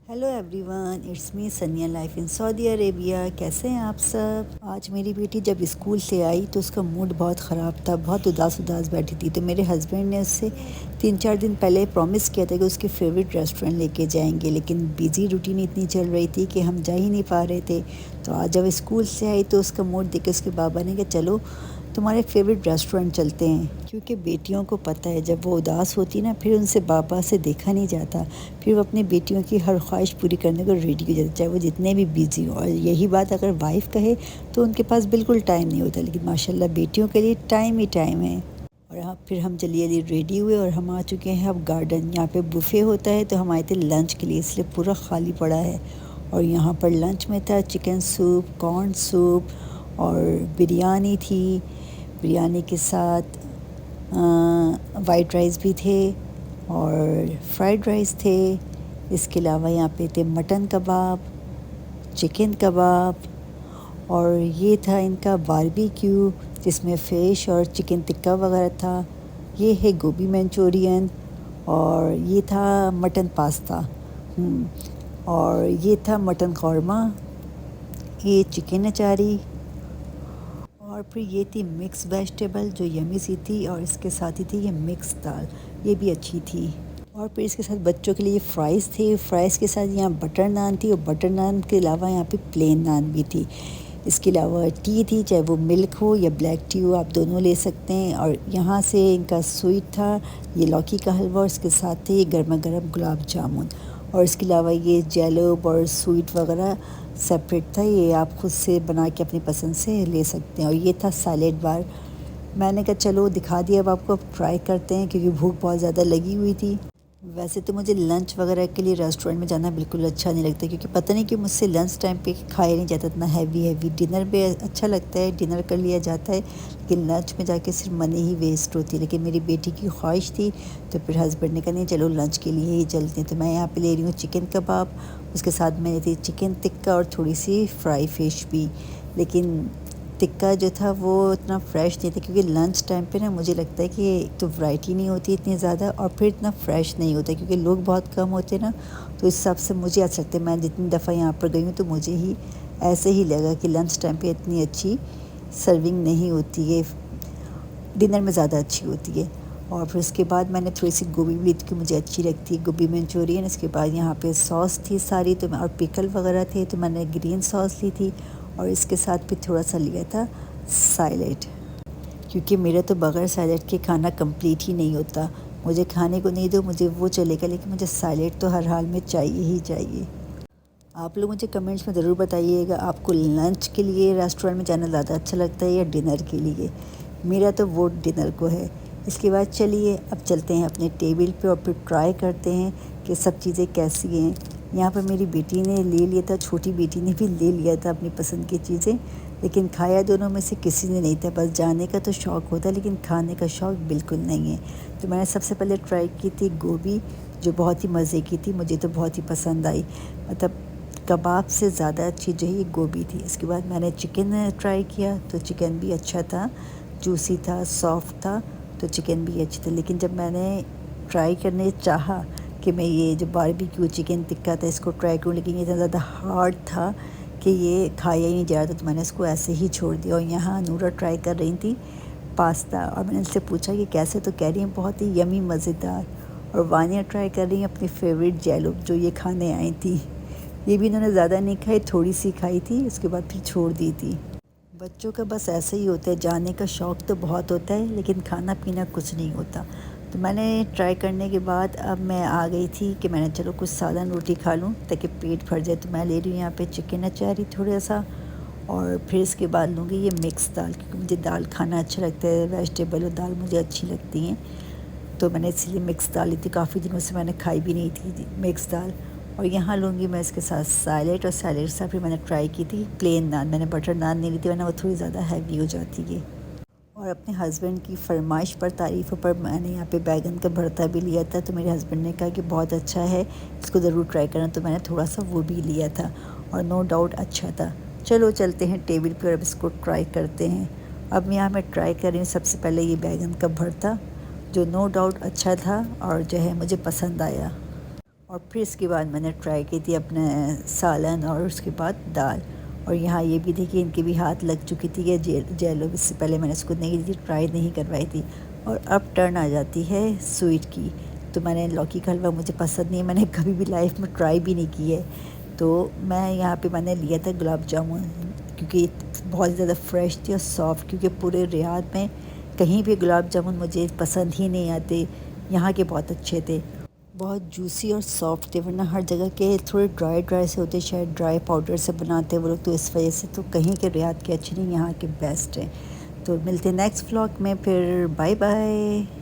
Hello everyone, it's me सनिया life in Saudi Arabia. कैसे हैं आप सब। आज मेरी बेटी जब स्कूल से आई तो उसका मूड बहुत ख़राब था, बहुत उदास उदास बैठी थी। तो मेरे हस्बैंड ने उससे 3-4 दिन पहले प्रॉमिस किया था कि उसके फेवरेट रेस्टोरेंट लेके जाएंगे, लेकिन बिज़ी रूटीन इतनी चल रही थी कि हम जा ही नहीं पा रहे थे। तो आज जब स्कूल से आई तो उसका मूड देख के उसके बाबा ने कहा चलो तुम्हारे फेवरेट रेस्टोरेंट चलते हैं, क्योंकि बेटियों को पता है जब वो उदास होती ना फिर उनसे बाबा से देखा नहीं जाता, फिर वो अपनी बेटियों की हर ख्वाहिश पूरी करने को रेडी हो जाती, चाहे वो जितने भी बिजी हो। और यही बात अगर वाइफ़ कहे तो उनके पास बिल्कुल टाइम नहीं होता, लेकिन माशाल्लाह बेटियों के लिए टाइम ही टाइम है। और यहाँ फिर हम जल्दी जल्दी रेडी हुए और हम आ चुके हैं अब गार्डन। यहाँ पे बुफ़े होता है तो हम आए थे लंच के लिए, इसलिए पूरा खाली पड़ा है। और यहाँ पर लंच में था चिकन सूप, कॉर्न सूप और बिरयानी थी। बिरयानी के साथ वाइट राइस भी थे और फ्राइड राइस थे। इसके अलावा यहाँ पे थे मटन कबाब, चिकन कबाब और ये था इनका बारबेक्यू जिसमें फ़िश और चिकन टिक्का वगैरह था। ये है गोभी मंचूरियन और ये था मटन पास्ता। और ये था मटन कौरमा, ये चिकन अचारी और फिर ये थी मिक्स वेजिटेबल जो यमी सी थी। और इसके साथ ही थी ये मिक्स दाल, ये भी अच्छी थी। और फिर इसके साथ बच्चों के लिए फ़्राइज़ थे। फ़्राइज़ के साथ यहाँ बटर नान थी और बटर नान के अलावा यहाँ पे प्लेन नान भी थी। इसके अलावा टी थी, चाहे वो मिल्क हो या ब्लैक टी हो, आप दोनों ले सकते हैं। और यहाँ से इनका स्वीट था ये लौकी का हलवा और इसके साथ थे ये गर्मा गर्म गुलाब जामुन। और इसके अलावा ये जैलोब और स्वीट वगैरह सेपरेट था, ये आप खुद से बना के अपनी पसंद से ले सकते हैं। और ये था सैलेड बार। मैंने कहा चलो दिखा दिया, अब आपको अब ट्राई करते हैं क्योंकि भूख बहुत ज़्यादा लगी हुई थी। वैसे तो मुझे लंच वगैरह के लिए रेस्टोरेंट में जाना बिल्कुल अच्छा नहीं लगता, क्योंकि पता नहीं कि मुझसे लंच टाइम पे खाया नहीं जाता इतना हैवी। डिनर पे अच्छा लगता है, डिनर कर लिया जाता है, लेकिन लंच में जाके सिर्फ मनी ही वेस्ट होती है। लेकिन मेरी बेटी की ख्वाहिश थी तो फिर हस्बैंड ने कहा नहीं चलो लंच के लिए ही चलते हैं। तो मैं यहाँ पे ले रही हूँ चिकन कबाब, उसके साथ में थी चिकन टिक्का और थोड़ी सी फ्राई फ़िश भी। लेकिन टिक्का जो था वो इतना फ्रेश नहीं था, क्योंकि लंच टाइम पे ना मुझे लगता है कि एक तो वैरायटी नहीं होती इतनी ज़्यादा और फिर इतना फ्रेश नहीं होता, क्योंकि लोग बहुत कम होते ना। तो इस हिसाब से मुझे अच्छा लगता है, मैं जितनी दफ़ा यहाँ पर गई हूँ तो मुझे ही ऐसे ही लगा कि लंच टाइम पे इतनी अच्छी सर्विंग नहीं होती है, डिनर में ज़्यादा अच्छी होती है। और फिर उसके बाद मैंने थोड़ी सी गोभी भी ली क्योंकि मुझे अच्छी लगती है गोभी मंचूरियन। इसके बाद यहाँ पे सॉस थी सारी, तो मैं और पिकल वगैरह थे तो मैंने ग्रीन सॉस ली थी। और इसके साथ फिर थोड़ा सा लिया था सैलेड, क्योंकि मेरा तो बग़ैर सैलेड के खाना कंप्लीट ही नहीं होता। मुझे खाने को नहीं दो मुझे वो चलेगा, लेकिन मुझे सैलेड तो हर हाल में चाहिए ही चाहिए। आप लोग मुझे कमेंट्स में ज़रूर बताइएगा आपको लंच के लिए रेस्टोरेंट में जाना ज़्यादा अच्छा लगता है या डिनर के लिए। मेरा तो वोट डिनर को है। इसके बाद चलिए अब चलते हैं अपने टेबल पे और फिर ट्राई करते हैं कि सब चीज़ें कैसी हैं। यहाँ पर मेरी बेटी ने ले लिया था, छोटी बेटी ने भी ले लिया था अपनी पसंद की चीज़ें, लेकिन खाया दोनों में से किसी ने नहीं था। बस जाने का तो शौक़ होता है लेकिन खाने का शौक़ बिल्कुल नहीं है। तो मैंने सबसे पहले ट्राई की थी गोभी, जो बहुत ही मज़े की थी, मुझे तो बहुत ही पसंद आई। मतलब कबाब से ज़्यादा अच्छी जो है ये गोभी थी। इसके बाद मैंने चिकन ट्राई किया तो चिकन भी अच्छा था, जूसी था, सॉफ्ट था, तो चिकन भी अच्छी थी। लेकिन जब मैंने ट्राई करने चाहा कि मैं ये जो बारबेक्यू चिकन टिक्का था इसको ट्राई करूँ, लेकिन ये इतना ज़्यादा हार्ड था कि ये खाया ही नहीं जा रहा था, तो मैंने इसको ऐसे ही छोड़ दिया। और यहाँ नूरा ट्राई कर रही थी पास्ता, और मैंने इनसे पूछा कि कैसे, तो कह रही हैं बहुत ही यमी मज़ेदार। और वानिया ट्राई कर रही हैं अपनी फेवरेट जैलोब जो ये खाने आई थी। ये भी इन्होंने ज़्यादा नहीं खाई, थोड़ी सी खाई थी, उसके बाद फिर छोड़ दी थी। बच्चों का बस ऐसे ही होता है, जाने का शौक़ तो बहुत होता है लेकिन खाना पीना कुछ नहीं होता। तो मैंने ट्राई करने के बाद अब मैं आ गई थी कि मैंने चलो कुछ सालन रोटी खा लूँ ताकि पेट भर जाए। तो मैं ले रही हूँ यहाँ पे चिकन अचारी थोड़ा सा, और फिर इसके बाद लूँगी ये मिक्स दाल, क्योंकि मुझे दाल खाना अच्छा लगता है, वेजिटेबल और दाल मुझे अच्छी लगती हैं। तो मैंने इसलिए मिक्स दाल ली थी, काफ़ी दिनों से मैंने खाई भी नहीं थी मिक्स दाल। और यहाँ लूँगी मैं इसके साथ सैलेड, और सैलेड के साथ फिर मैंने ट्राई की थी प्लेन नान। मैंने बटर नान नहीं ली थी, वरना वो थोड़ी ज़्यादा हैवी हो जाती है। और अपने हस्बैंड की फरमाइश पर, तारीफ़ों पर मैंने यहाँ पे बैगन का भरता भी लिया था। तो मेरे हस्बैंड ने कहा कि बहुत अच्छा है, इसको ज़रूर ट्राई करना, तो मैंने थोड़ा सा वो भी लिया था और नो डाउट अच्छा था। चलो चलते हैं टेबल पर अब इसको ट्राई करते हैं। अब यहाँ मैं ट्राई कर रही हूँ सबसे पहले ये बैगन का भरता, जो नो डाउट अच्छा था और जो है मुझे पसंद आया। और फिर इसके बाद मैंने ट्राई की थी अपने सालन और उसके बाद दाल। और यहाँ ये भी थी कि इनके भी हाथ लग चुकी थी कि जेलो, इससे पहले मैंने इसको नहीं की थी, ट्राई नहीं करवाई थी। और अब टर्न आ जाती है स्वीट की। तो मैंने लौकी का हलवा मुझे पसंद नहीं है, मैंने कभी भी लाइफ में ट्राई भी नहीं की है। तो मैं यहाँ पे मैंने लिया था गुलाब जामुन, क्योंकि बहुत ज़्यादा फ्रेश थी और सॉफ्ट, क्योंकि पूरे रियाद में कहीं भी गुलाब जामुन मुझे पसंद ही नहीं आते, यहाँ के बहुत अच्छे थे, बहुत जूसी और सॉफ्ट थे। वरना हर जगह के थोड़े ड्राई ड्राई से होते, शायद ड्राई पाउडर से बनाते हैं वो लोग, तो इस वजह से तो कहीं के रियाद के अच्छे नहीं, यहाँ के बेस्ट हैं। तो मिलते हैं नेक्स्ट व्लॉग में, फिर बाय बाय।